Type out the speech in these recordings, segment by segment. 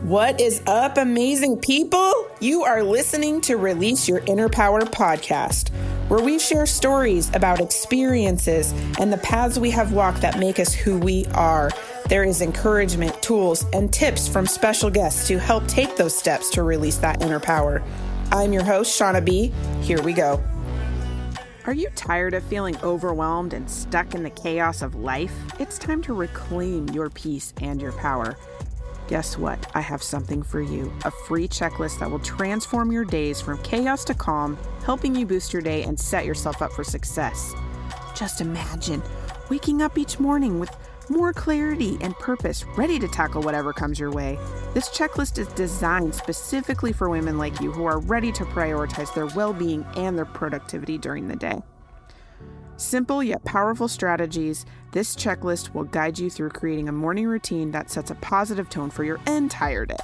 What is up, amazing people? You are listening to Release Your Inner Power podcast, where we share stories about experiences and the paths we have walked that make us who we are. There is encouragement, tools, and tips from special guests to help take those steps to release that inner power. I'm your host, Shauna B. Here we go. Are you tired of feeling overwhelmed and stuck in the chaos of life? It's time to reclaim your peace and your power. Guess what? I have something for you. A free checklist that will transform your days from chaos to calm, helping you boost your day and set yourself up for success. Just imagine waking up each morning with more clarity and purpose, ready to tackle whatever comes your way. This checklist is designed specifically for women like you who are ready to prioritize their well-being and their productivity during the day. Simple yet powerful strategies, this checklist will guide you through creating a morning routine that sets a positive tone for your entire day.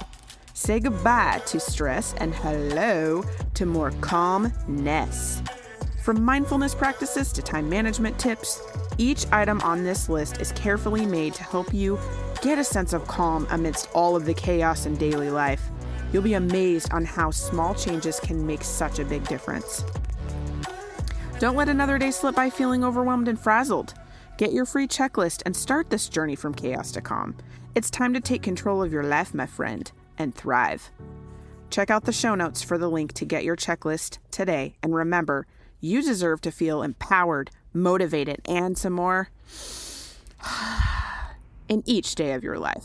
Say goodbye to stress and hello to more calmness. From mindfulness practices to time management tips, each item on this list is carefully made to help you get a sense of calm amidst all of the chaos in daily life. You'll be amazed on how small changes can make such a big difference. Don't let another day slip by feeling overwhelmed and frazzled. Get your free checklist and start this journey from chaos to calm. It's time to take control of your life, my friend, and thrive. Check out the show notes for the link to get your checklist today. And remember, you deserve to feel empowered, motivated, and some more in each day of your life.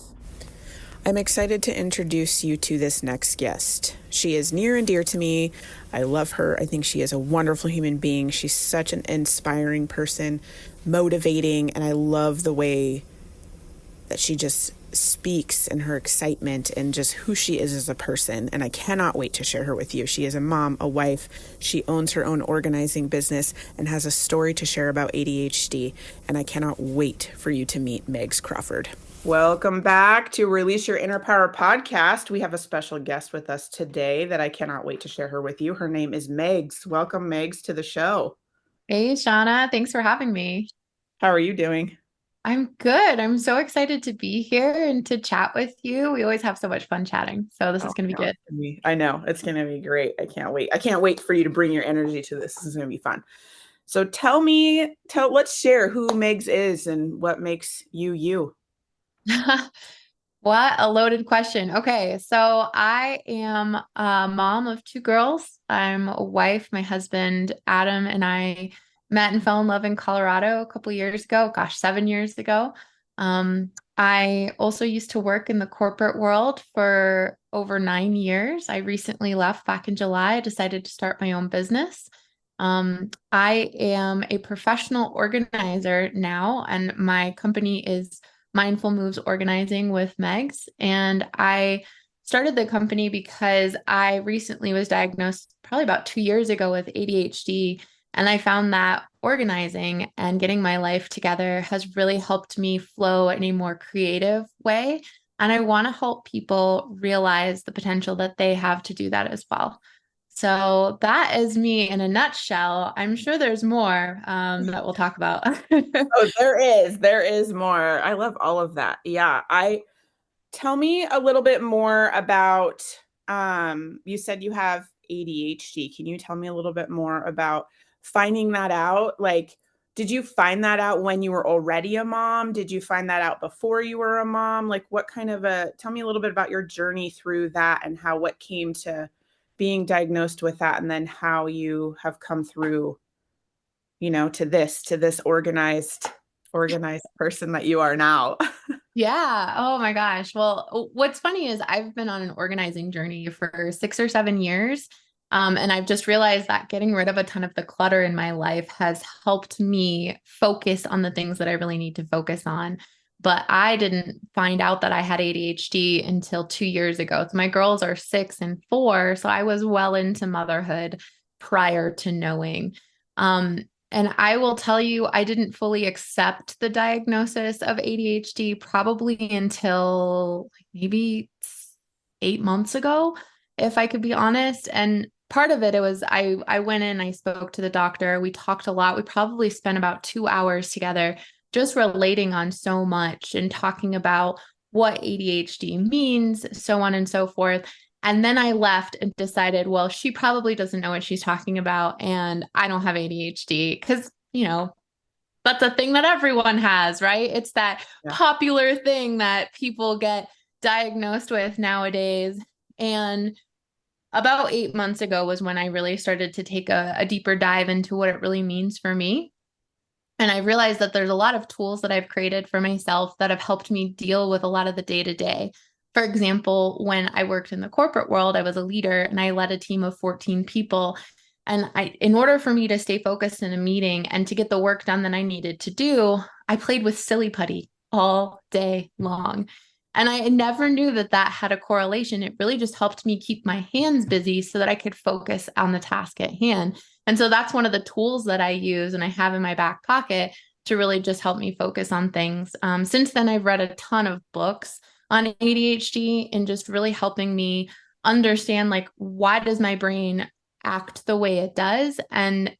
I'm excited to introduce you to this next guest. She is near and dear to me. I love her. I think she is a wonderful human being. She's such an inspiring person, motivating, and I love the way that she just speaks and her excitement and just who she is as a person. And I cannot wait to share her with you. She is a mom, a wife. She owns her own organizing business and has a story to share about ADHD. And I cannot wait for you to meet Megs Crawford. Welcome back to Release Your Inner Power podcast. We have a special guest with us today that I cannot wait to share her with you. Her name is Megs. Welcome, Megs, to the show. Hey, Shauna. Thanks for having me. How are you doing? I'm good. I'm so excited to be here and to chat with you. We always have so much fun chatting. So this is going to be good. I know. It's going to be great. I can't wait. I can't wait for you to bring your energy to this. This is going to be fun. So let's share who Megs is and what makes you you. What a loaded question. Okay, so I am a mom of two girls. I'm a wife. My husband, Adam, and I met and fell in love in Colorado a couple years ago. 7 years ago. I also used to work in the corporate world for over 9 years. I recently left back in July. I decided to start my own business. I am a professional organizer now, and my company is Mindful Moves Organizing with Megs. And I started the company because I recently was diagnosed probably about 2 years ago with ADHD. And I found that organizing and getting my life together has really helped me flow in a more creative way. And I want to help people realize the potential that they have to do that as well. So that is me in a nutshell. I'm sure there's more that we'll talk about. Oh, there is more. I love all of that. Yeah. Tell me a little bit more about, you said you have ADHD. Can you tell me a little bit more about finding that out? Like, did you find that out when you were already a mom? Did you find that out before you were a mom? Like, tell me a little bit about your journey through that and what came to being diagnosed with that, and then how you have come through, to this organized person that you are now. Yeah. Oh my gosh. Well, what's funny is I've been on an organizing journey for 6 or 7 years. And I've just realized that getting rid of a ton of the clutter in my life has helped me focus on the things that I really need to focus on. But I didn't find out that I had ADHD until 2 years ago. So my girls are 6 and 4. So I was well into motherhood prior to knowing. And I will tell you, I didn't fully accept the diagnosis of ADHD probably until maybe 8 months ago, if I could be honest. And part of it was I went in, I spoke to the doctor. We talked a lot. We probably spent about 2 hours together just relating on so much and talking about what ADHD means, so on and so forth. And then I left and decided, well, she probably doesn't know what she's talking about. And I don't have ADHD because, that's a thing that everyone has, right? It's that Yeah. popular thing that people get diagnosed with nowadays. And about 8 months ago was when I really started to take a deeper dive into what it really means for me. And I realized that there's a lot of tools that I've created for myself that have helped me deal with a lot of the day to day. For example, when I worked in the corporate world, I was a leader and I led a team of 14 people. And in order for me to stay focused in a meeting and to get the work done that I needed to do, I played with silly putty all day long. And I never knew that that had a correlation. It really just helped me keep my hands busy so that I could focus on the task at hand. And so that's one of the tools that I use and I have in my back pocket to really just help me focus on things. Since then, I've read a ton of books on ADHD and just really helping me understand, like, why does my brain act the way it does, and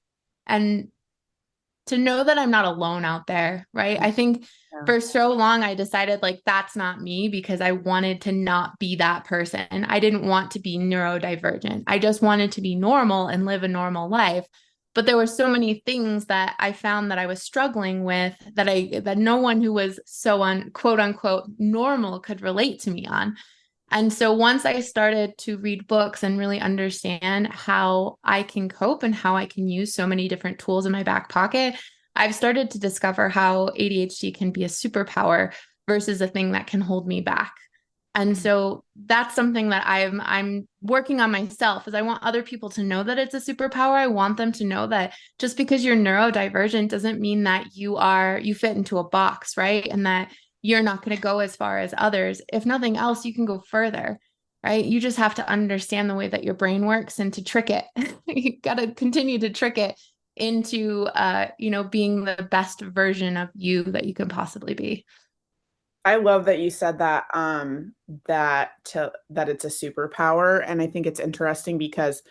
to know that I'm not alone out there, right? I think Yeah. for so long I decided like that's not me because I wanted to not be that person. I didn't want to be neurodivergent. I just wanted to be normal and live a normal life. But there were so many things that I found that I was struggling with that no one who was so quote unquote normal could relate to me on. And so once I started to read books and really understand how I can cope and how I can use so many different tools in my back pocket, I've started to discover how ADHD can be a superpower versus a thing that can hold me back. And so that's something that I'm working on myself, is I want other people to know that it's a superpower. I want them to know that just because you're neurodivergent doesn't mean that you fit into a box, right? And that you're not going to go as far as others. If nothing else, you can go further, right? You just have to understand the way that your brain works and to trick it. You got to continue to trick it into being the best version of you that you can possibly be. I love that you said that that it's a superpower, and I think it's interesting because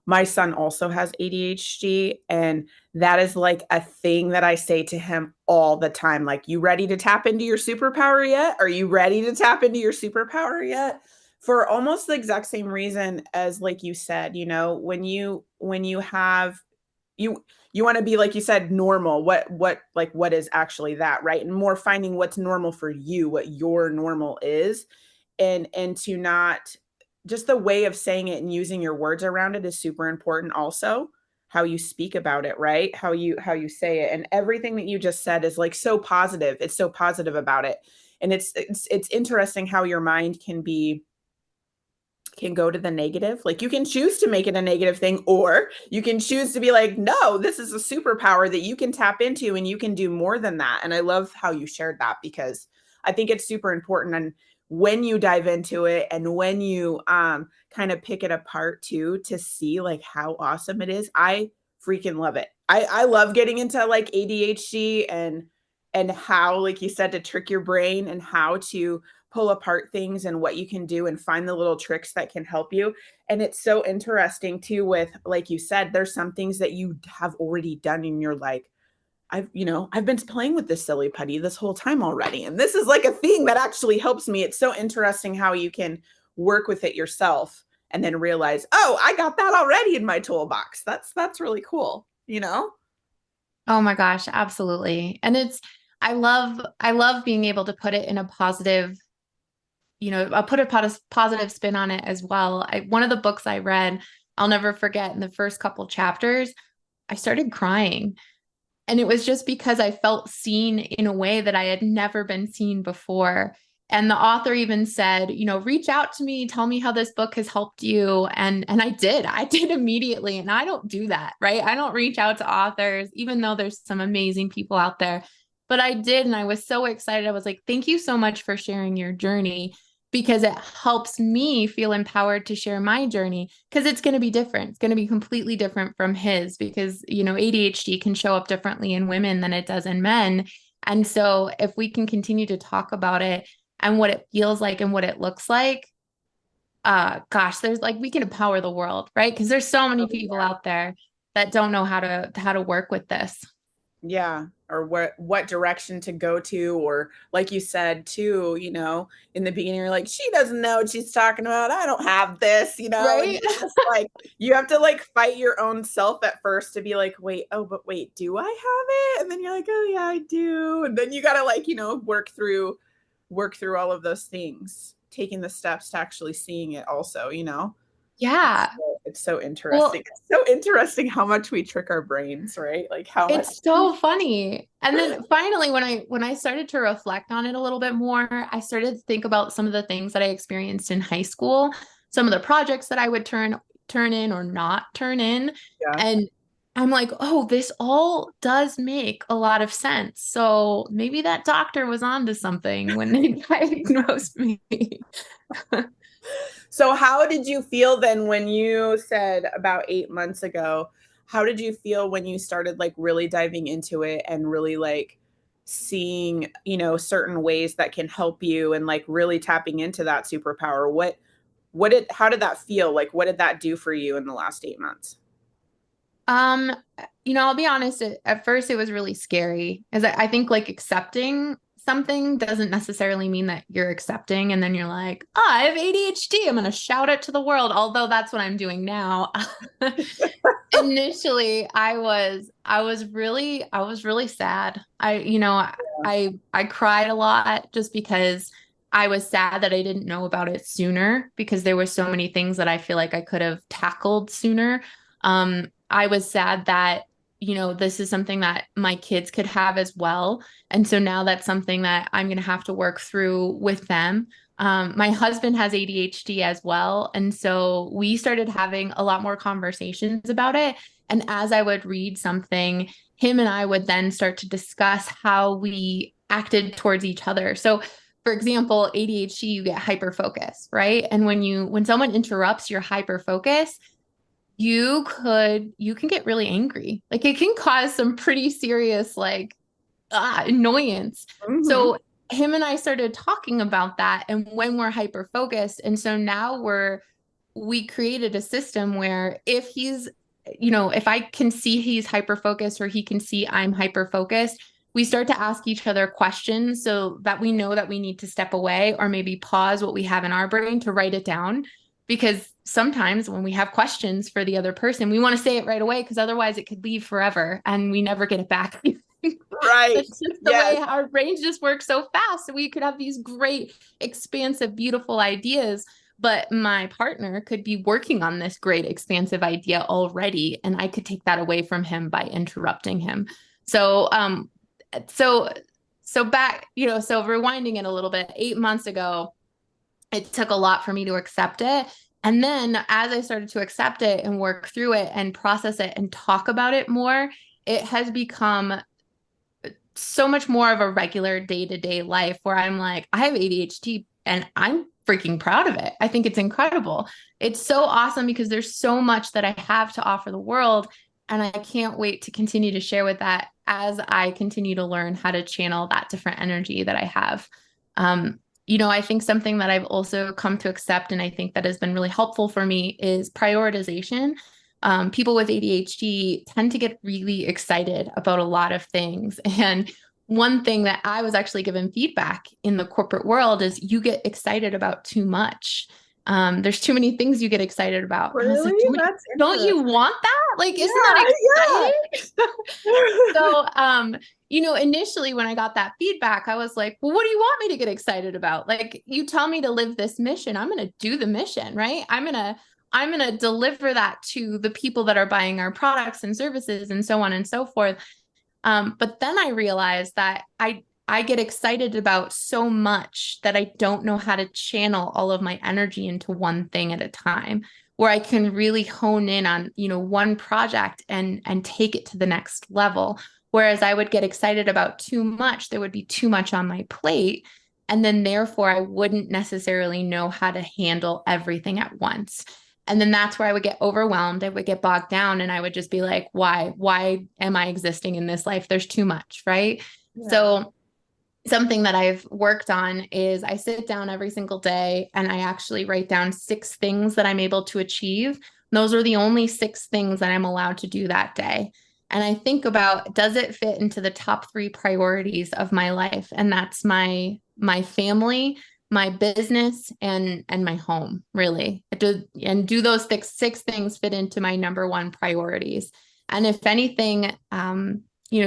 my son also has ADHD, and that is like a thing that I say to him all the time, like, you ready to tap into your superpower yet? Are you ready to tap into your superpower yet? For almost the exact same reason as, like you said, when you have you want to be, like you said, normal. What is actually that, right? And more finding what's normal for you, what your normal is, and to not, just the way of saying it and using your words around it is super important also. How you speak about it, right? How you say it, and everything that you just said is like so positive. It's so positive about it. And it's interesting how your mind can go to the negative. Like, you can choose to make it a negative thing, or you can choose to be like, no, this is a superpower that you can tap into and you can do more than that. And I love how you shared that, because I think it's super important. And when you dive into it and when you kind of pick it apart too, to see like how awesome it is, I freaking love it. I love getting into like ADHD and how, like you said, to trick your brain and how to pull apart things and what you can do and find the little tricks that can help you. And it's so interesting too, with, like you said, there's some things that you have already done and you're like, I've been playing with this silly putty this whole time already. And this is like a thing that actually helps me. It's so interesting how you can work with it yourself and then realize, oh, I got that already in my toolbox. That's really cool, you know? Oh my gosh, absolutely. And I love being able to put it in a positive, I'll put a positive spin on it as well. One of the books I read, I'll never forget, in the first couple chapters, I started crying. And it was just because I felt seen in a way that I had never been seen before. And the author even said, reach out to me, tell me how this book has helped you. And I did. I did immediately. And I don't do that, right? I don't reach out to authors, even though there's some amazing people out there. But I did. And I was so excited. I was like, thank you so much for sharing your journey, because it helps me feel empowered to share my journey, because it's going to be different. It's going to be completely different from his, because, ADHD can show up differently in women than it does in men. And so if we can continue to talk about it and what it feels like and what it looks like, gosh, there's like, we can empower the world, right? Because there's so many Oh, people yeah. out there that don't know how to work with this. Yeah. or what direction to go to, or like you said too, in the beginning you're like, she doesn't know what she's talking about, I don't have this, and Right? you're just like, you have to like fight your own self at first to be like, wait, do I have it? And then you're like, oh yeah, I do. And then you gotta like, work through all of those things, taking the steps to actually seeing it also. Yeah. It's so interesting. Well, It's so interesting how much we trick our brains, right? Like how much. it's so funny. And then finally, when I started to reflect on it a little bit more, I started to think about some of the things that I experienced in high school, some of the projects that I would turn in or not turn in. Yeah. And I'm like, oh, this all does make a lot of sense. So maybe that doctor was onto something when they diagnosed me. So how did you feel then when you said about 8 months ago? How did you feel when you started like really diving into it and really like seeing, certain ways that can help you and like really tapping into that superpower? How did that feel? Like what did that do for you in the last 8 months? Um, I'll be honest, at first it was really scary, as I think like accepting something doesn't necessarily mean that you're accepting and then you're like, oh, I have ADHD, I'm gonna shout it to the world, although that's what I'm doing now. Initially, I was really sad. I cried a lot just because I was sad that I didn't know about it sooner, because there were so many things that I feel like I could have tackled sooner. I was sad that, this is something that my kids could have as well. And so now that's something that I'm going to have to work through with them. My husband has ADHD as well. And so we started having a lot more conversations about it. And as I would read something, him and I would then start to discuss how we acted towards each other. So, for example, ADHD, you get hyper focus, right? And when someone interrupts your hyper focus, you can get really angry. Like it can cause some pretty serious like annoyance. Mm-hmm. So him and I started talking about that and when we're hyper focused. And so now we created a system where if I can see he's hyper focused or he can see I'm hyper focused, we start to ask each other questions so that we know that we need to step away or maybe pause what we have in our brain to write it down. Because sometimes when we have questions for the other person, we want to say it right away because otherwise it could leave forever and we never get it back. Right. That's just the way our brains just work so fast. We could have these great, expansive, beautiful ideas, but my partner could be working on this great, expansive idea already, and I could take that away from him by interrupting him. So, so, so rewinding it a little bit, 8 months ago, it took a lot for me to accept it. And then as I started to accept it and work through it and process it and talk about it more, it has become so much more of a regular day-to-day life where I'm like, I have ADHD and I'm freaking proud of it. I think it's incredible. It's so awesome because there's so much that I have to offer the world. And I can't wait to continue to share with that as I continue to learn how to channel that different energy that I have. I think something that I've also come to accept, and I think that has been really helpful for me, is prioritization. People with ADHD tend to get really excited about a lot of things. And one thing that I was actually given feedback in the corporate world is you get excited about too much. There's too many things you get excited about. And I was like, Really? That's don't you interesting. want that? Like, isn't Yeah, that exciting? yeah. So, initially when I got that feedback, I was like, well, what do you want me to get excited about? Like, you tell me to live this mission, I'm going to do the mission, right? I'm going to deliver that to the people that are buying our products and services and so on and so forth. But then I realized that I get excited about so much that I don't know how to channel all of my energy into one thing at a time, where I can really hone in on, one project and take it to the next level. Whereas I would get excited about too much, there would be too much on my plate. And then therefore I wouldn't necessarily know how to handle everything at once. And then that's where I would get overwhelmed. I would get bogged down and I would just be like, why am I existing in this life? There's too much, right? Yeah. So something that I've worked on is I sit down every single day and I actually write down 6 things that I'm able to achieve. Those are the only 6 things that I'm allowed to do that day. And I think about, does it fit into the top three priorities of my life? And that's my family, my business, and my home, really. Do those six things fit into my number one priorities? And if anything,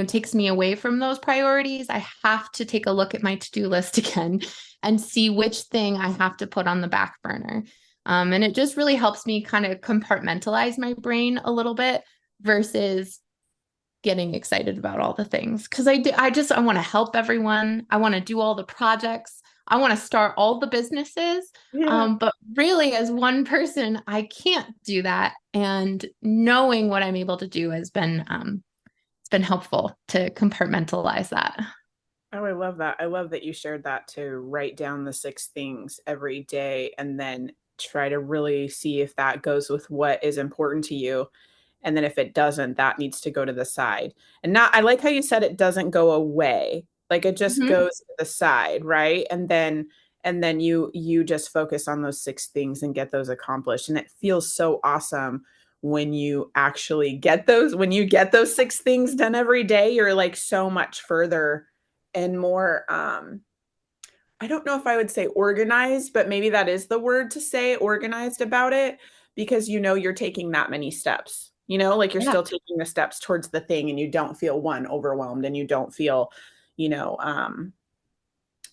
takes me away from those priorities, I have to take a look at my to-do list again and see which thing I have to put on the back burner. And it just really helps me kind of compartmentalize my brain a little bit versus getting excited about all the things. Because I want to help everyone. I want to do all the projects. I want to start all the businesses. Yeah. But really, as one person, I can't do that. And knowing what I'm able to do has been it's been helpful to compartmentalize that. Oh, I love that. I love that you shared that, to write down the six things every day and then try to really see if that goes with what is important to you. And then if it doesn't, that needs to go to the side. And not, I like how you said it doesn't go away. Like it just Mhm. goes to the side, right? And then you just focus on those six things and get those accomplished. And it feels so awesome when you actually get those, when you get those six things done every day, you're like so much further and more I don't know if I would say organized, but maybe that is the word to say, organized about it, because you're taking that many steps. Like you're Yeah, still taking the steps towards the thing and you don't feel overwhelmed and you don't feel, you know,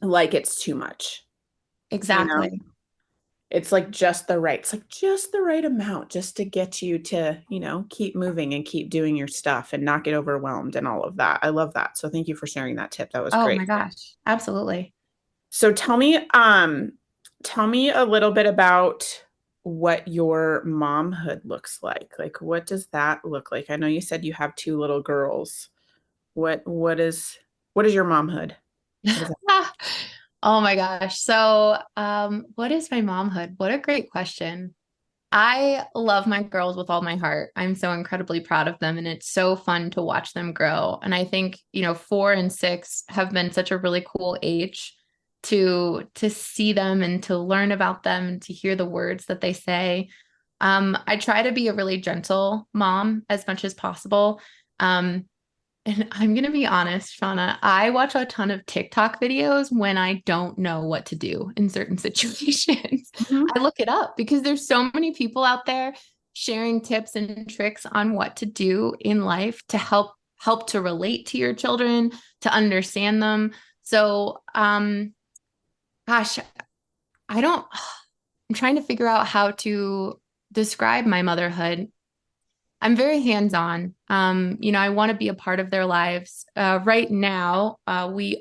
like it's too much, you know? exactly. It's like just the right amount just to get you to, keep moving and keep doing your stuff and not get overwhelmed and all of that. I love that. So thank you for sharing that tip. That was Oh great. my gosh, absolutely. So tell me a little bit about what your momhood looks like. Like, what does that look like? I know you said you have two little girls. What is your momhood? What is that? Oh my gosh. So, what is my momhood? What a great question. I love my girls with all my heart. I'm so incredibly proud of them, and it's so fun to watch them grow. And I think, 4 and 6 have been such a really cool age to see them and to learn about them and to hear the words that they say. I try to be a really gentle mom as much as possible. Um, and I'm going to be honest, Shauna, I watch a ton of TikTok videos when I don't know what to do in certain situations. Mhm. I look it up because there's so many people out there sharing tips and tricks on what to do in life to help to relate to your children, to understand them. So, gosh, I don't I'm trying to figure out how to describe my motherhood. I'm very hands-on. I want to be a part of their lives. Right now, we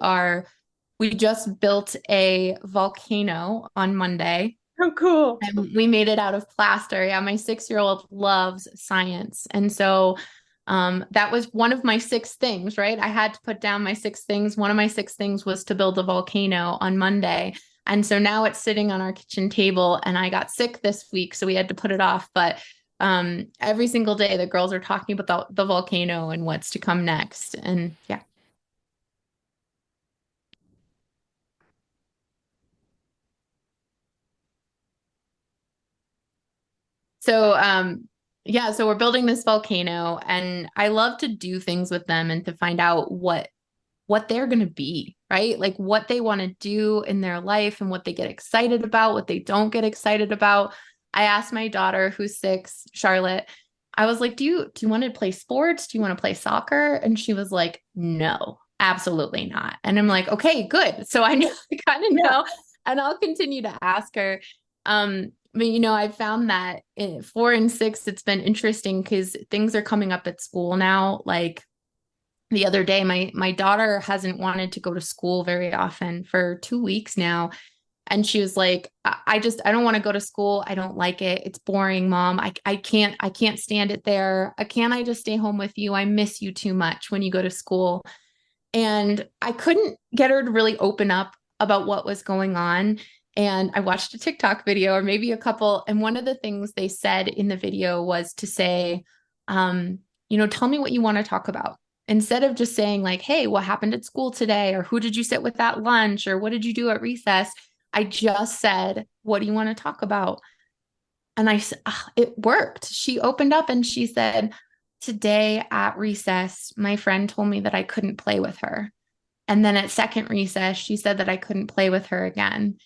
just built a volcano on Monday Oh, cool. and we made it out of plaster. Yeah, my 6-year-old loves science. And so that was one of my six things, right? I had to put down my six things. One of my six things was to build a volcano on Monday. And so now it's sitting on our kitchen table, and I got sick this week, so we had to put it off. But every single day, the girls are talking about the volcano and what's to come next. And yeah. So we're building this volcano, and I love to do things with them and to find out what they're going to be, right? Like what they want to do in their life and what they get excited about, what they don't get excited about. I asked my daughter who's 6, Charlotte, I was like, do you want to play sports? Do you want to play soccer? And she was like, no, absolutely not. And I'm like, okay, good. So I know, I kind of Yeah. know, and I'll continue to ask her. But I found that in 4 and 6, it's been interesting because things are coming up at school now. Like the other day, my daughter hasn't wanted to go to school very often for 2 weeks now. And she was like, I don't want to go to school. I don't like it. It's boring, mom. I can't stand it there. Can't I just stay home with you? I miss you too much when you go to school. And I couldn't get her to really open up about what was going on. And I watched a TikTok video or maybe a couple. And one of the things they said in the video was to say, tell me what you want to talk about. Instead of just saying, like, hey, what happened at school today? Or who did you sit with at lunch? Or what did you do at recess? I just said, what do you want to talk about? And it worked. She opened up and she said, today at recess, my friend told me that I couldn't play with her. And then at second recess, she said that I couldn't play with her again.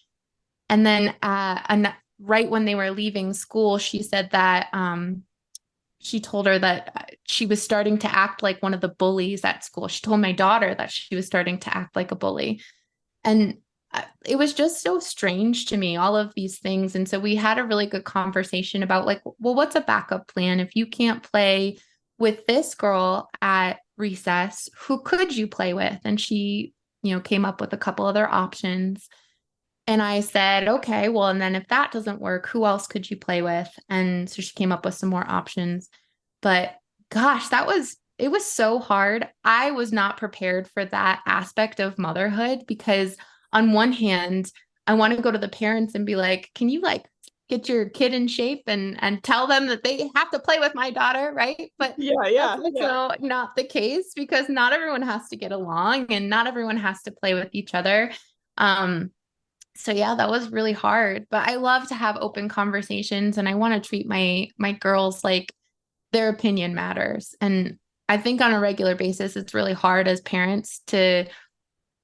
And then right when they were leaving school, she said that she told her that she was starting to act like one of the bullies at school. She told my daughter that she was starting to act like a bully. And it was just so strange to me, all of these things. And so we had a really good conversation about, like, well, what's a backup plan? If you can't play with this girl at recess, who could you play with? And she, came up with a couple other options. And I said, okay, well, and then if that doesn't work, who else could you play with? And so she came up with some more options. But gosh, it was so hard. I was not prepared for that aspect of motherhood because on one hand, I want to go to the parents and be like, can you like get your kid in shape and tell them that they have to play with my daughter, right? But that's also not the case because not everyone has to get along and not everyone has to play with each other. So yeah, that was really hard, but I love to have open conversations and I want to treat my girls like their opinion matters. And I think on a regular basis it's really hard as parents to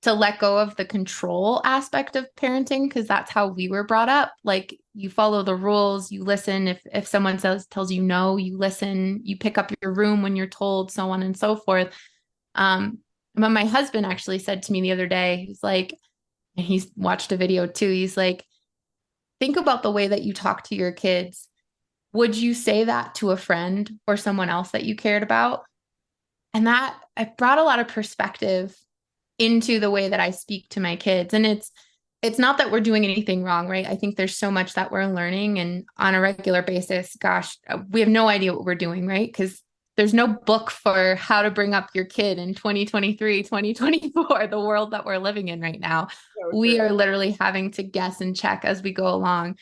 let go of the control aspect of parenting because that's how we were brought up. Like you follow the rules, you listen if someone tells you no, you listen, you pick up your room when you're told, so on and so forth. But my husband actually said to me the other day, he's like, and he's watched a video too. He's like, think about the way that you talk to your kids. Would you say that to a friend or someone else that you cared about? And that I brought a lot of perspective into the way that I speak to my kids. And it's not that we're doing anything wrong, right? I think there's so much that we're learning and on a regular basis, gosh, we have no idea what we're doing, right? Because there's no book for how to bring up your kid in 2023, 2024, the world that we're living in right now. So We true. are literally having to guess and check as we go along.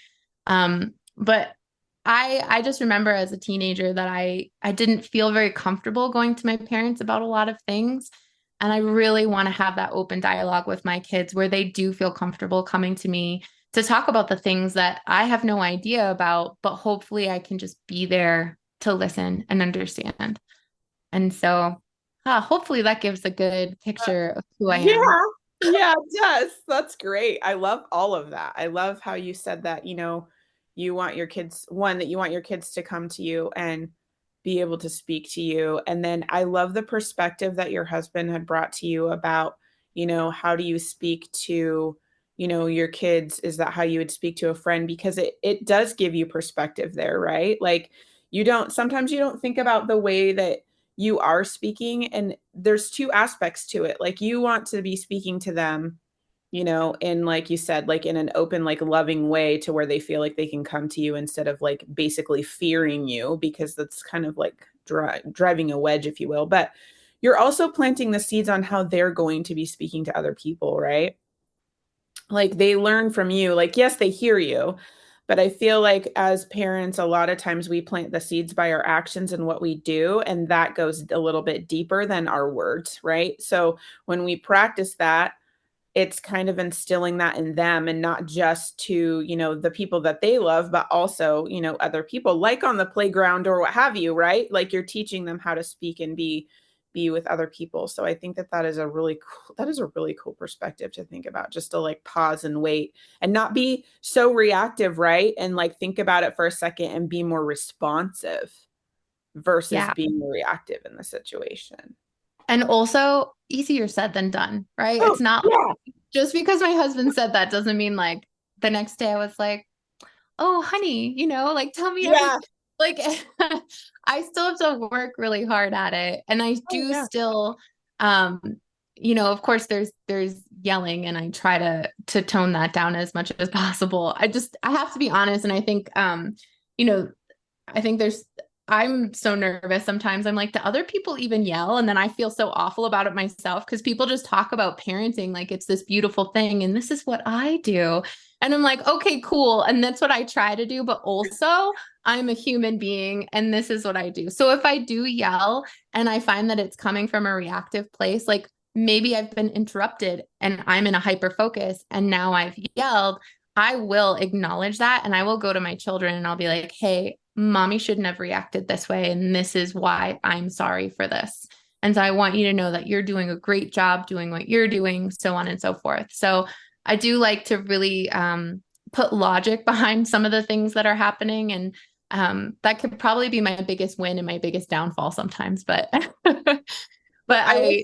But I just remember as a teenager that I didn't feel very comfortable going to my parents about a lot of things. And I really want to have that open dialogue with my kids where they do feel comfortable coming to me to talk about the things that I have no idea about, but hopefully I can just be there to listen and understand. And so, hopefully that gives a good picture of who I Yeah, am. yeah, it does. That's great. I love all of that. I love how you said that, you want your kids, one, that you want your kids to come to you and be able to speak to you. And then I love the perspective that your husband had brought to you about, how do you speak to, your kids? Is that how you would speak to a friend? Because it does give you perspective there, right? Like sometimes you don't think about the way that you are speaking and there's two aspects to it. Like you want to be speaking to them, in like you said, like in an open, like loving way to where they feel like they can come to you instead of like basically fearing you because that's kind of like driving a wedge, if you will. But you're also planting the seeds on how they're going to be speaking to other people, right? Like they learn from you. Like, yes, they hear you, but I feel like as parents, a lot of times we plant the seeds by our actions and what we do, and that goes a little bit deeper than our words, right? So when we practice that, it's kind of instilling that in them and not just to, the people that they love, but also, other people like on the playground or what have you, right? Like you're teaching them how to speak and be with other people. So I think that that is a really cool perspective to think about, just to like pause and wait and not be so reactive, right? And like think about it for a second and be more responsive versus Yeah. being reactive in the situation. And also easier said than done, right? Oh, It's not yeah. just because my husband said that doesn't mean like the next day I was like, oh, honey, like tell me everything. Yeah. Like I still have to work really hard at it. And I Oh, do yeah. still, um, of course there's yelling and I try to tone that down as much as possible. I have to be honest. And I think, you know, I think I'm so nervous sometimes. I'm like, do other people even yell? And then I feel so awful about it myself because people just talk about parenting like it's this beautiful thing. And this is what I do. And I'm like, okay, cool. And that's what I try to do. But also, I'm a human being and this is what I do. So if I do yell and I find that it's coming from a reactive place, like maybe I've been interrupted and I'm in a hyper focus and now I've yelled, I will acknowledge that and I will go to my children and I'll be like, hey, mommy shouldn't have reacted this way. And this is why I'm sorry for this. And so I want you to know that you're doing a great job doing what you're doing, so on and so forth. So I do like to really put logic behind some of the things that are happening. And that could probably be my biggest win and my biggest downfall sometimes. But but I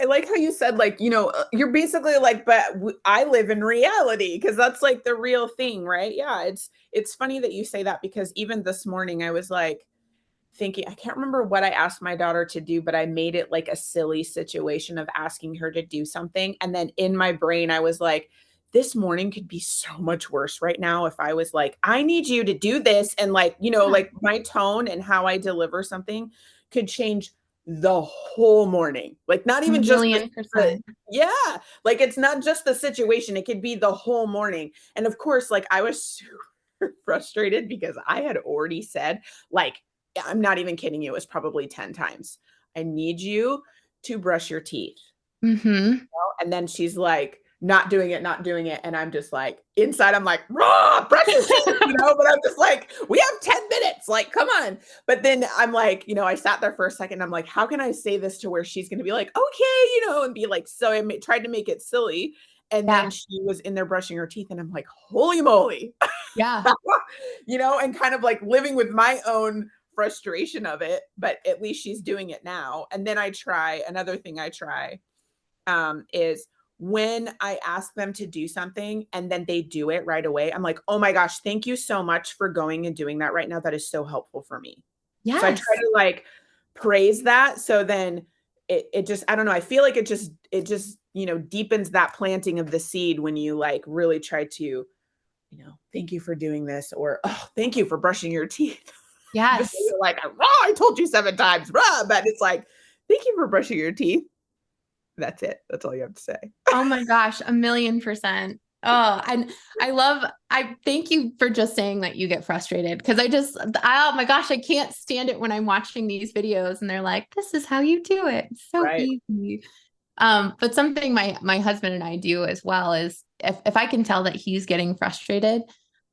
like how you said, like, you're basically like, but I live in reality, because that's like the real thing, right? Yeah, it's funny that you say that, because even this morning I was like thinking, I can't remember what I asked my daughter to do, but I made it like a silly situation of asking her to do something. And then in my brain, I was like, this morning could be so much worse right now if I was like, I need you to do this. And like, like my tone and how I deliver something could change the whole morning. Like not even just yeah, like it's not just the situation. It could be the whole morning. And of course, like I was super frustrated because I had already said, like, I'm not even kidding you, it was probably 10 times, I need you to brush your teeth. And then she's like, not doing it, not doing it. And I'm just like, inside, I'm like, raw, brush your teeth, but I'm just like, we have 10 minutes, like, come on. But then I'm like, I sat there for a second. I'm like, how can I say this to where she's going to be like, okay, and be like, so I tried to make it silly. And then she was in there brushing her teeth. And I'm like, holy moly. Yeah. And kind of like living with my own frustration of it, but at least she's doing it now. And then another thing I try is when I ask them to do something and then they do it right away, I'm like, oh my gosh, thank you so much for going and doing that right now. That is so helpful for me. Yes. So I try to like praise that. So then it just, I don't know. I feel like it just, deepens that planting of the seed when you like really try to, thank you for doing this, or, oh, thank you for brushing your teeth. Yes. You're like, oh, I told you 7 times, but it's like, thank you for brushing your teeth. That's it. That's all you have to say. Oh my gosh, 1,000,000%. Oh, and I thank you for just saying that you get frustrated, because oh my gosh, I can't stand it when I'm watching these videos and they're like, this is how you do it. It's so easy. But something my husband and I do as well is if I can tell that he's getting frustrated,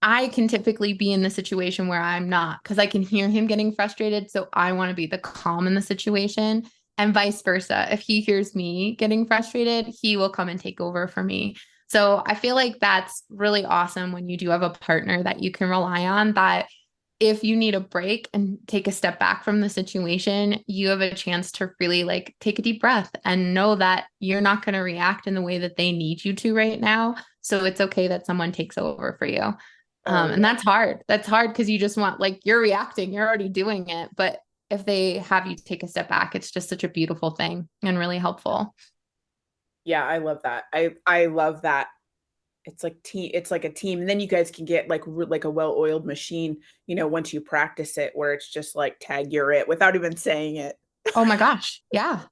I can typically be in the situation where I'm not, because I can hear him getting frustrated. So I want to be the calm in the situation. And vice versa. If he hears me getting frustrated, he will come and take over for me. So I feel like that's really awesome when you do have a partner that you can rely on, that if you need a break and take a step back from the situation, you have a chance to really like take a deep breath and know that you're not going to react in the way that they need you to right now. So it's okay that someone takes over for you. And that's hard. That's hard because you just want, like, you're reacting, you're already doing it. But if they have you take a step back, it's just such a beautiful thing and really helpful. Yeah, I love that. I love that. It's like a team. And then you guys can get like a well-oiled machine, once you practice it, where it's just like tag you're it without even saying it. Oh my gosh. Yeah.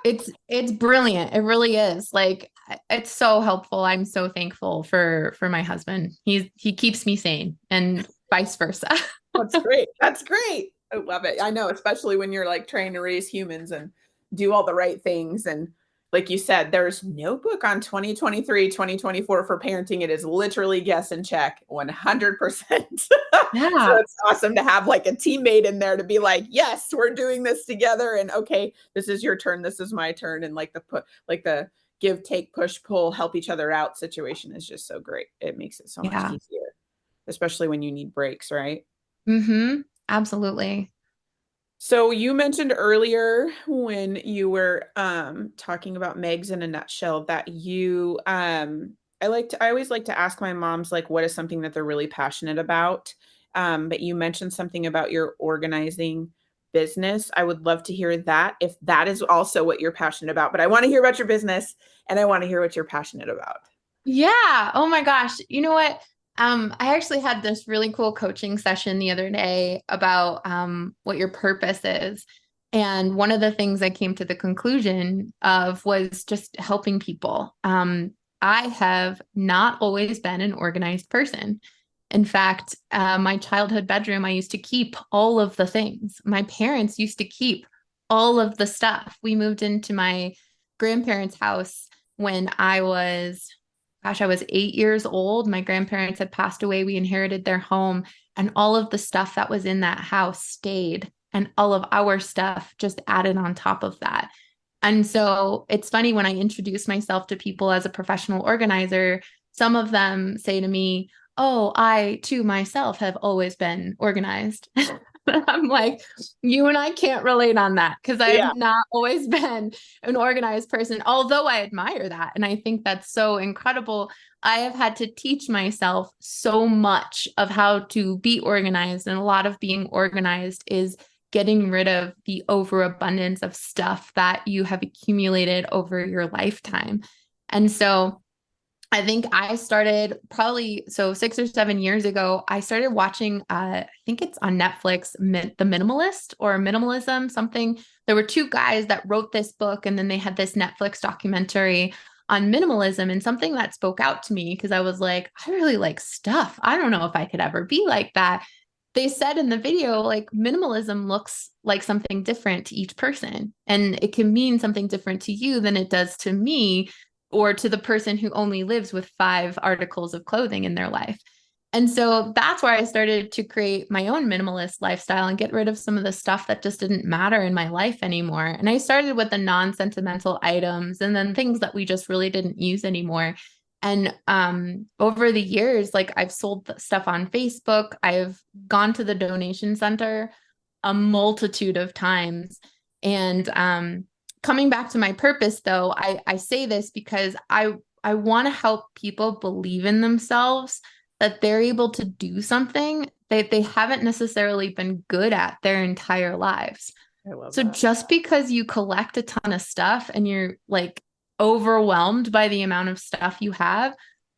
It's brilliant. It really is. Like, it's so helpful. I'm so thankful for my husband. He keeps me sane, and vice versa. That's great. That's great. I love it. I know, especially when you're like trying to raise humans and do all the right things. And like you said, there's no book on 2023, 2024 for parenting. It is literally guess and check 100%. Yeah. So it's awesome to have like a teammate in there to be like, yes, we're doing this together. And okay, this is your turn. This is my turn. And like the give, take, push, pull, help each other out situation is just so great. It makes it so much easier, especially when you need breaks, right? Mm-hmm. Absolutely. So you mentioned earlier when you were talking about Megs in a nutshell that you I always like to ask my moms, like, what is something that they're really passionate about. But you mentioned something about your organizing business. I would love to hear that, if that is also what you're passionate about. But I want to hear about your business, and I want to hear what you're passionate about. Yeah. Oh my gosh. You know what? I actually had this really cool coaching session the other day about what your purpose is. And one of the things I came to the conclusion of was just helping people. I have not always been an organized person. In fact, my childhood bedroom, I used to keep all of the things. My parents used to keep all of the stuff. We moved into my grandparents' house when I was 8 years old. My grandparents had passed away. We inherited their home. and all of the stuff that was in that house stayed, and all of our stuff just added on top of that. And so it's funny when I introduce myself to people as a professional organizer, some of them say to me, "Oh, I too myself have always been organized." I'm like, you and I can't relate on that because I Yeah. have not always been an organized person, although I admire that. And I think that's so incredible. I have had to teach myself so much of how to be organized. And a lot of being organized is getting rid of the overabundance of stuff that you have accumulated over your lifetime. And so I think I started probably 6 or 7 years ago. I started watching, I think it's on Netflix, The Minimalist or Minimalism, something. There were two guys that wrote this book, and then they had this Netflix documentary on minimalism, and something that spoke out to me because I was like, I really like stuff. I don't know if I could ever be like that. They said in the video, like minimalism looks like something different to each person, and it can mean something different to you than it does to me or to the person who only lives with 5 articles of clothing in their life. And so that's where I started to create my own minimalist lifestyle and get rid of some of the stuff that just didn't matter in my life anymore. And I started with the non-sentimental items and then things that we just really didn't use anymore. And over the years, like I've sold stuff on Facebook, I've gone to the donation center a multitude of times. And coming back to my purpose, though, I say this because I want to help people believe in themselves, that they're able to do something that they haven't necessarily been good at their entire lives. I love So that. just because you collect a ton of stuff and you're like overwhelmed by the amount of stuff you have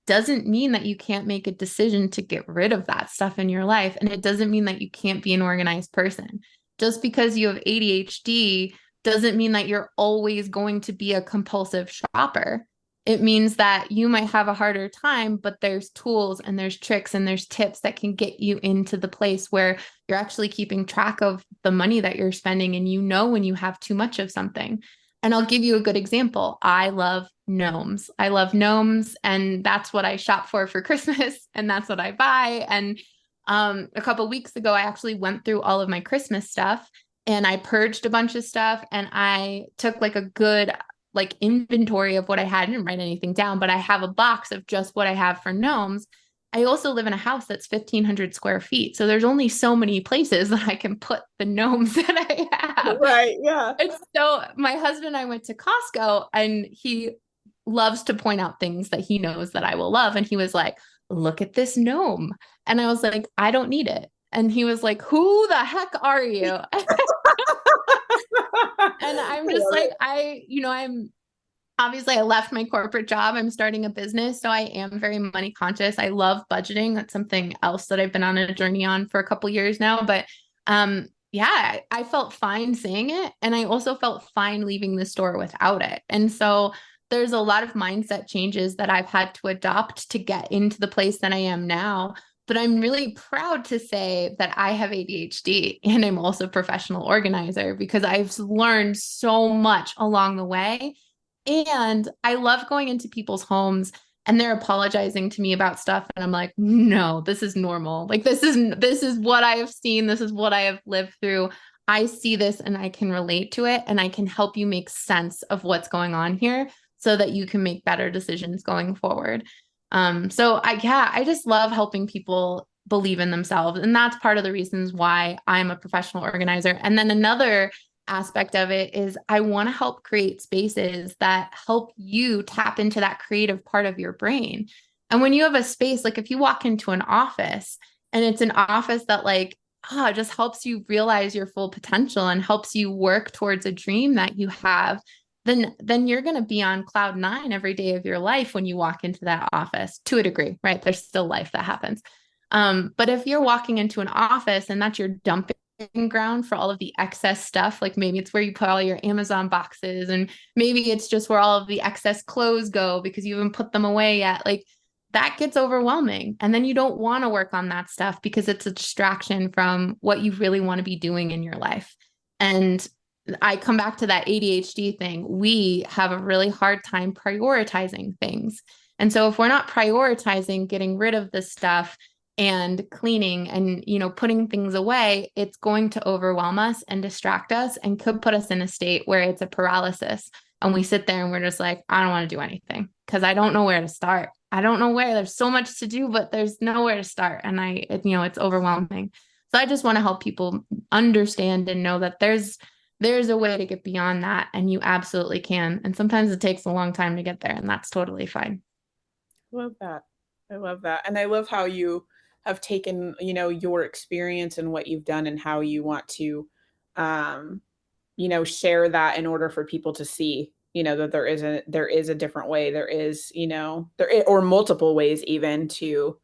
doesn't mean that you can't make a decision to get rid of that stuff in your life. And it doesn't mean that you can't be an organized person. Just because you have ADHD doesn't mean that you're always going to be a compulsive shopper. It means that you might have a harder time, but there's tools and there's tricks and there's tips that can get you into the place where you're actually keeping track of the money that you're spending, and you know when you have too much of something. And I'll give you a good example. I love gnomes. I love gnomes, and that's what I shop for Christmas, and that's what I buy. And a couple of weeks ago, I actually went through all of my Christmas stuff and I purged a bunch of stuff, and I took like a good like inventory of what I had. I didn't write anything down, but I have a box of just what I have for gnomes. I also live in a house that's 1,500 square feet. So there's only so many places that I can put the gnomes that I have. Right. Yeah. And so my husband and I went to Costco, and he loves to point out things that he knows that I will love. And he was like, look at this gnome. And I was like, I don't need it. And he was like, who the heck are you? And I'm just like, I'm obviously I left my corporate job. I'm starting a business. So I am very money conscious. I love budgeting. That's something else that I've been on a journey on for a couple years now. But yeah, I felt fine saying it. And I also felt fine leaving the store without it. And so there's a lot of mindset changes that I've had to adopt to get into the place that I am now. But I'm really proud to say that I have ADHD and I'm also a professional organizer because I've learned so much along the way. And I love going into people's homes and they're apologizing to me about stuff. And I'm like, no, this is normal. Like, this is what I have seen. This is what I have lived through. I see this and I can relate to it, and I can help you make sense of what's going on here so that you can make better decisions going forward. So I just love helping people believe in themselves. And that's part of the reasons why I'm a professional organizer. And then another aspect of it is I want to help create spaces that help you tap into that creative part of your brain. And when you have a space, like if you walk into an office and it's an office that just helps you realize your full potential and helps you work towards a dream that you have, then you're going to be on cloud 9 every day of your life when you walk into that office, to a degree, right? There's still life that happens. But if you're walking into an office and that's your dumping ground for all of the excess stuff, like maybe it's where you put all your Amazon boxes, and maybe it's just where all of the excess clothes go because you haven't put them away yet, like that gets overwhelming. And then you don't want to work on that stuff because it's a distraction from what you really want to be doing in your life. And I come back to that ADHD thing. We have a really hard time prioritizing things. And so if we're not prioritizing getting rid of this stuff, and cleaning and, putting things away, it's going to overwhelm us and distract us and could put us in a state where it's a paralysis. And we sit there and we're just like, I don't want to do anything because I don't know where to start. I don't know where. There's so much to do, but there's nowhere to start. And it's overwhelming. So I just want to help people understand and know that there's a way to get beyond that, and you absolutely can. And sometimes it takes a long time to get there, and that's totally fine. Love that. I love that. And I love how you have taken, your experience and what you've done and how you want to, um, share that in order for people to see, that there is a different way. There is, or multiple ways even to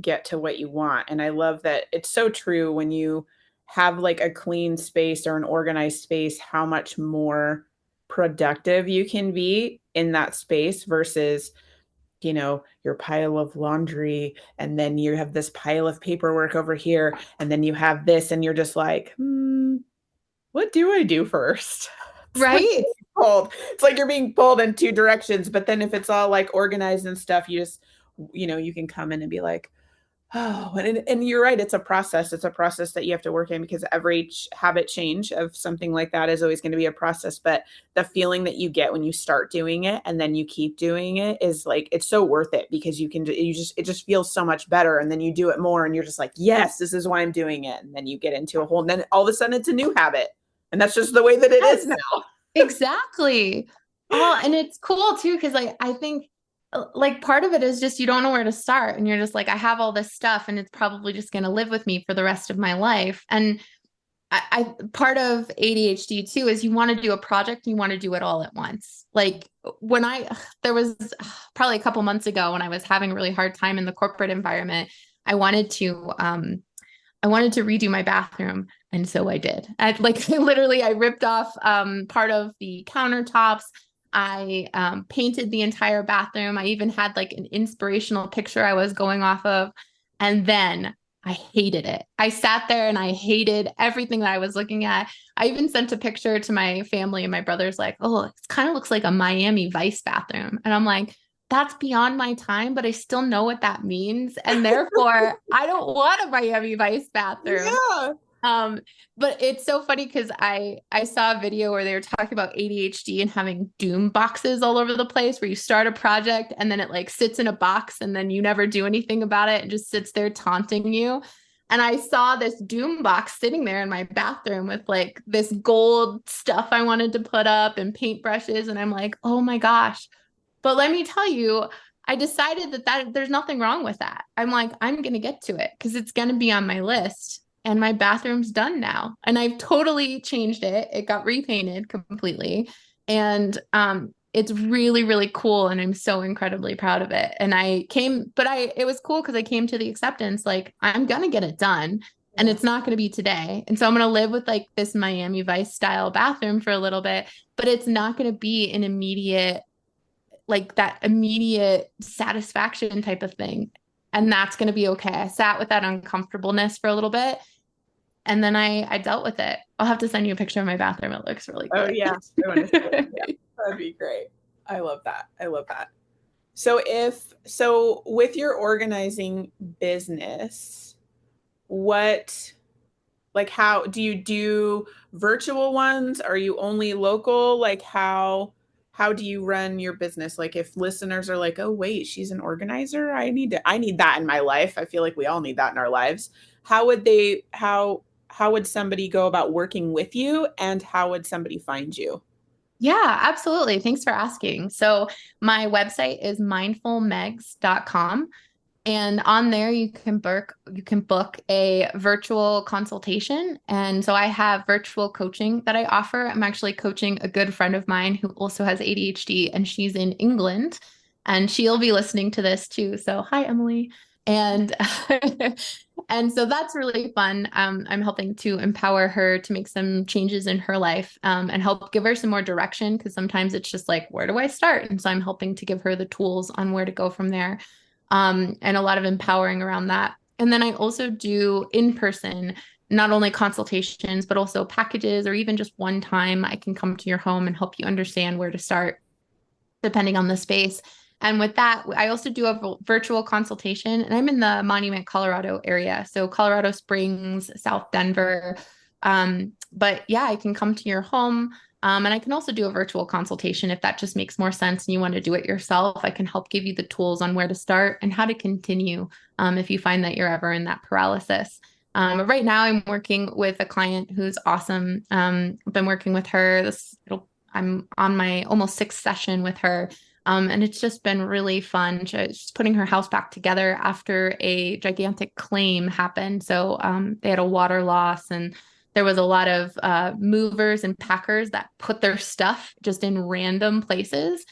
get to what you want. And I love that it's so true when you have like a clean space or an organized space, how much more productive you can be in that space versus your pile of laundry, and then you have this pile of paperwork over here, and then you have this, and you're just like, what do I do first? It's like Right? it's like you're being pulled in two directions. But then if it's all like organized and stuff, you just, you can come in and be like, oh, and you're right. It's a process. It's a process that you have to work in, because every habit change of something like that is always going to be a process. But the feeling that you get when you start doing it and then you keep doing it is like, it's so worth it, because it just feels so much better. And then you do it more and you're just like, yes, this is why I'm doing it. And then you get into a whole, and then all of a sudden it's a new habit. And that's just the way that it is now. Exactly. Oh, and it's cool too, because I think like part of it is just you don't know where to start, and you're just like, I have all this stuff and it's probably just going to live with me for the rest of my life. And I part of ADHD too is you want to do a project, you want to do it all at once. Like when there was probably a couple months ago when I was having a really hard time in the corporate environment, I wanted to redo my bathroom. And so I did. I ripped off part of the countertops. I painted the entire bathroom. I even had like an inspirational picture I was going off of. And then I hated it. I sat there and I hated everything that I was looking at. I even sent a picture to my family, and my brother's like, oh, it kind of looks like a Miami Vice bathroom. And I'm like, that's beyond my time, but I still know what that means. And therefore, I don't want a Miami Vice bathroom. Yeah. But it's so funny because I saw a video where they were talking about ADHD and having doom boxes all over the place, where you start a project and then it like sits in a box and then you never do anything about it and just sits there taunting you. And I saw this doom box sitting there in my bathroom with like this gold stuff I wanted to put up and paintbrushes. And I'm like, oh my gosh. But let me tell you, I decided that there's nothing wrong with that. I'm like, I'm going to get to it because it's going to be on my list. And my bathroom's done now. And I've totally changed it. It got repainted completely. And it's really, really cool. And I'm so incredibly proud of it. And it was cool because I came to the acceptance, like, I'm going to get it done. And it's not going to be today. And so I'm going to live with like this Miami Vice style bathroom for a little bit, but it's not going to be an immediate, like that immediate satisfaction type of thing. And that's going to be okay. I sat with that uncomfortableness for a little bit. And then I dealt with it. I'll have to send you a picture of my bathroom. It looks really good. Oh, yeah. I want to see it. Yeah, that'd be great. I love that. I love that. So with your organizing business, how do you do virtual ones? Are you only local? Like how do you run your business? Like if listeners are like, oh wait, she's an organizer. I need that in my life. I feel like we all need that in our lives. How would somebody go about working with you, and how would somebody find you? Yeah, absolutely. Thanks for asking. So my website is mindfulmegs.com. And on there, you can book a virtual consultation. And so I have virtual coaching that I offer. I'm actually coaching a good friend of mine who also has ADHD, and she's in England, and she'll be listening to this too. So hi, Emily. And and so that's really fun. I'm helping to empower her to make some changes in her life, and help give her some more direction, because sometimes it's just like, where do I start? And so I'm helping to give her the tools on where to go from there. And a lot of empowering around that. And then I also do in-person, not only consultations, but also packages, or even just one time I can come to your home and help you understand where to start, depending on the space. And with that, I also do a virtual consultation, and I'm in the Monument, Colorado area. So Colorado Springs, South Denver. But yeah, I can come to your home. And I can also do a virtual consultation if that just makes more sense and you want to do it yourself. I can help give you the tools on where to start and how to continue if you find that you're ever in that paralysis. Right now, I'm working with a client who's awesome. I've been working with her. I'm on my almost sixth session with her. And it's just been really fun. She's putting her house back together after a gigantic claim happened. So they had a water loss, and there was a lot of movers and packers that put their stuff just in random places.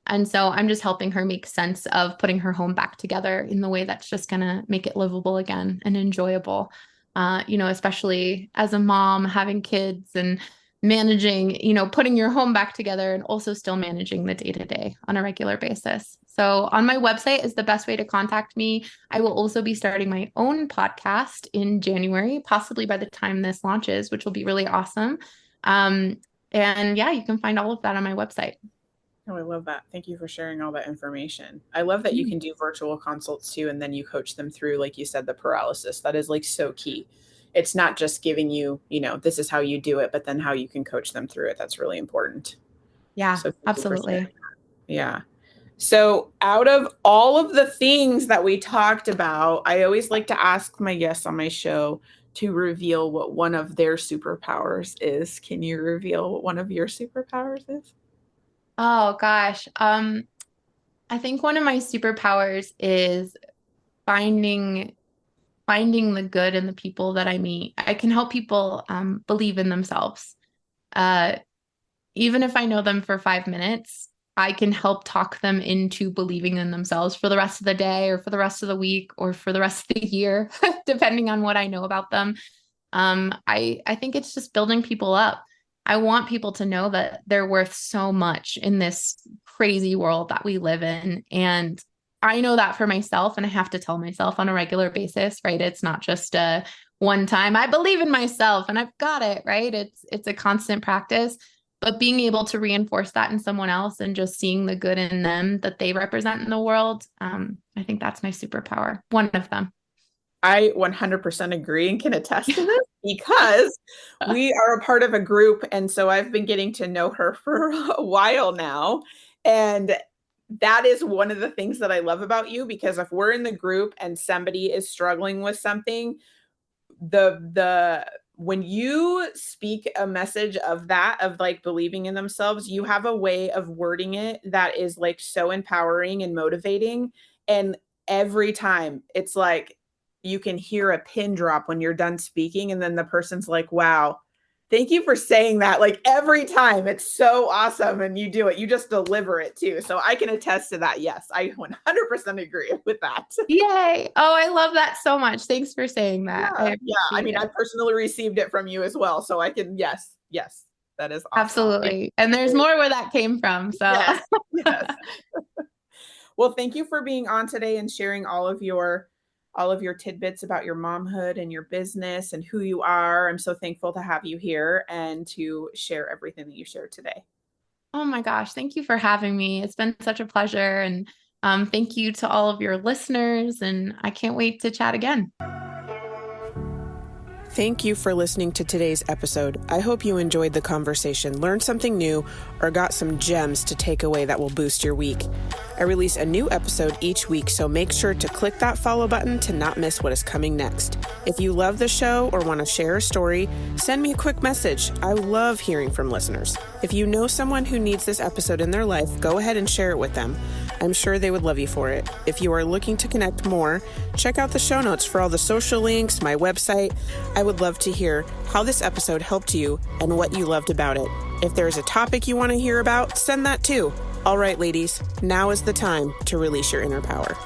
And so I'm just helping her make sense of putting her home back together in the way that's just going to make it livable again and enjoyable. Especially as a mom, having kids and managing, putting your home back together and also still managing the day-to-day on a regular basis. So on my website is the best way to contact me. I will also be starting my own podcast in January, possibly by the time this launches, which will be really awesome. And yeah, you can find all of that on my website. Oh, I love that. Thank you for sharing all that information. I love that you can do virtual consults too, and then you coach them through, like you said, the paralysis. That is like so key. It's not just giving you, this is how you do it, but then how you can coach them through it. That's really important. Yeah, So absolutely. Yeah. So out of all of the things that we talked about, I always like to ask my guests on my show to reveal what one of their superpowers is. Can you reveal what one of your superpowers is? Oh gosh. I think one of my superpowers is finding the good in the people that I meet. I can help people believe in themselves. Even if I know them for 5 minutes, I can help talk them into believing in themselves for the rest of the day or for the rest of the week or for the rest of the year, depending on what I know about them. I think it's just building people up. I want people to know that they're worth so much in this crazy world that we live in. And I know that for myself, and I have to tell myself on a regular basis, right? It's not just a one time. I believe in myself and I've got it, right? It's a constant practice, but being able to reinforce that in someone else and just seeing the good in them that they represent in the world. I think that's my superpower. One of them. I 100% agree and can attest to this because we are a part of a group. And so I've been getting to know her for a while now. And that is one of the things that I love about you, because if we're in the group and somebody is struggling with something, when you speak a message of like believing in themselves, you have a way of wording it that is like so empowering and motivating. And every time it's like, you can hear a pin drop when you're done speaking. And then the person's like, wow, thank you for saying that. Like every time, it's so awesome. And you do it, you just deliver it too. So I can attest to that. Yes, I 100% agree with that. Yay. Oh, I love that so much. Thanks for saying that. Yeah. I mean, I personally received it from you as well. So I can, yes, that is awesome. Absolutely. And there's more where that came from. So yes. Well, thank you for being on today and sharing all of your tidbits about your momhood and your business and who you are. I'm so thankful to have you here and to share everything that you shared today. Oh my gosh. Thank you for having me. It's been such a pleasure. And thank you to all of your listeners. And I can't wait to chat again. Thank you for listening to today's episode. I hope you enjoyed the conversation, learned something new, or got some gems to take away that will boost your week. I release a new episode each week, so make sure to click that follow button to not miss what is coming next. If you love the show or want to share a story, send me a quick message. I love hearing from listeners. If you know someone who needs this episode in their life, go ahead and share it with them. I'm sure they would love you for it. If you are looking to connect more, check out the show notes for all the social links, my website. I would love to hear how this episode helped you and what you loved about it. If there's a topic you want to hear about, send that too. All right, ladies, now is the time to release your inner power.